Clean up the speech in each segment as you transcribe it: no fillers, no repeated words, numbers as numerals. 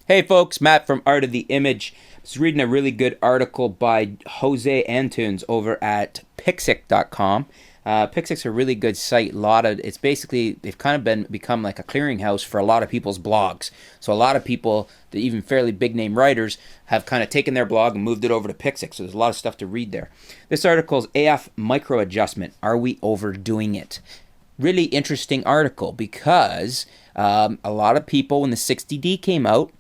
Hey folks, Matt from Art of the Image. I was reading a really good article by Jose Antunes over at Pixik.com. Pixik's a really good site. It's basically, they've kind of become like a clearinghouse for a lot of people's blogs. So a lot of people, the even fairly big name writers, have kind of taken their blog and moved it over to Pixik. So there's a lot of stuff to read there. This article is AF Micro Adjustment. Are we overdoing it? Really interesting article because a lot of people, when the 60D came out,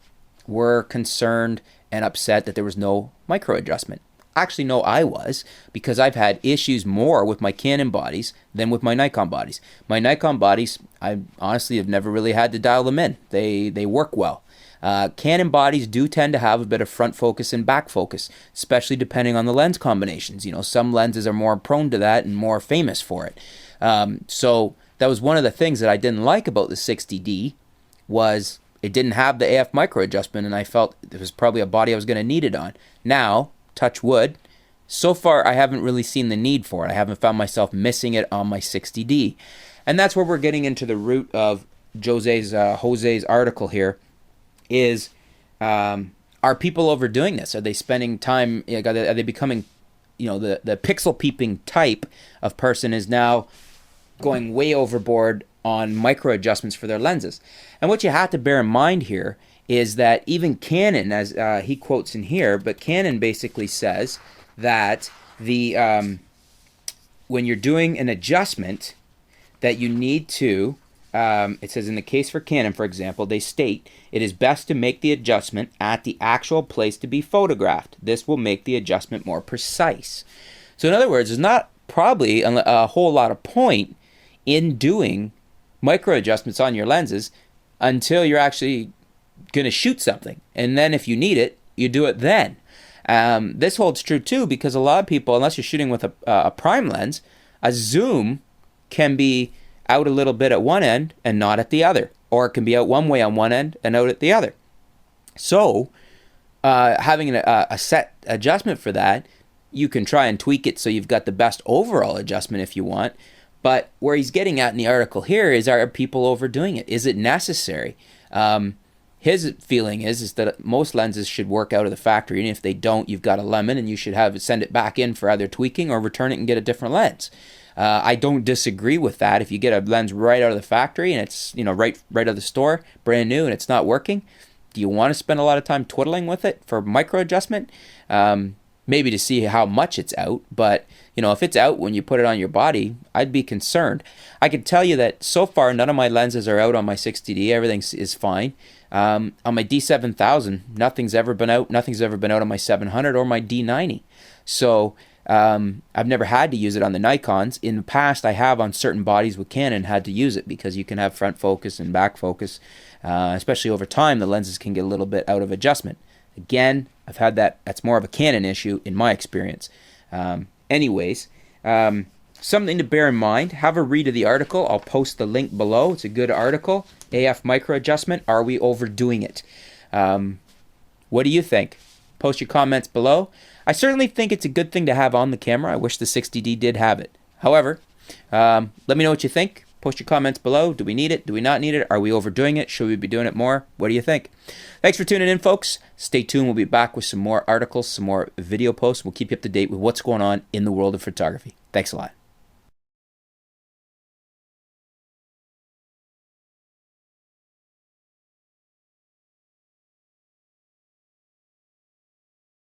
were concerned and upset that there was no micro adjustment. Actually, no, I was, because I've had issues more with my Canon bodies than with my Nikon bodies. My Nikon bodies, I honestly have never really had to dial them in. They work well. Canon bodies do tend to have a bit of front focus and back focus, especially depending on the lens combinations. You know, some lenses are more prone to that and more famous for it. So that was one of the things that I didn't like about the 60D was it didn't have the AF micro adjustment, and I felt it was probably a body I was going to need it on. Now, touch wood, so far I haven't really seen the need for it. I haven't found myself missing it on my 60D. And that's where we're getting into the root of Jose's article here is, are people overdoing this? Are they spending time, are they becoming, the pixel peeping type of person is now going way overboard on micro adjustments for their lenses. And what you have to bear in mind here is that even Canon, as he quotes in here, but Canon basically says that when you're doing an adjustment, that you need to, it says in the case for Canon, for example, they state, it is best to make the adjustment at the actual place to be photographed. This will make the adjustment more precise. So in other words, there's not probably a whole lot of point in doing micro adjustments on your lenses until you're actually going to shoot something. And then if you need it, you do it then. This holds true too because a lot of people, unless you're shooting with a prime lens, a zoom can be out a little bit at one end and not at the other. Or it can be out one way on one end and out at the other. So having a set adjustment for that, you can try and tweak it so you've got the best overall adjustment if you want. But where he's getting at in the article here is, are people overdoing it? Is it necessary? His feeling is that most lenses should work out of the factory, and if they don't, you've got a lemon, and you should send it back in for either tweaking or return it and get a different lens. I don't disagree with that. If you get a lens right out of the factory and it's right out of the store, brand new, and it's not working, do you want to spend a lot of time twiddling with it for micro adjustment? Maybe to see how much it's out, but if it's out when you put it on your body, I'd be concerned. I can tell you that so far none of my lenses are out on my 60D. Everything is fine. On my D7000, nothing's ever been out. Nothing's ever been out on my 700 or my D90. So I've never had to use it on the Nikons. In the past, I have on certain bodies with Canon had to use it because you can have front focus and back focus. Especially over time, the lenses can get a little bit out of adjustment. Again, I've had that. That's more of a Canon issue in my experience. Anyways, something to bear in mind. Have a read of the article. I'll post the link below. It's a good article. AF micro adjustment. Are we overdoing it? What do you think? Post your comments below. I certainly think it's a good thing to have on the camera. I wish the 60D did have it. However, let me know what you think. Post your comments below. Do we need it? Do we not need it? Are we overdoing it? Should we be doing it more? What do you think? Thanks for tuning in, folks. Stay tuned. We'll be back with some more articles, some more video posts. We'll keep you up to date with what's going on in the world of photography. Thanks a lot.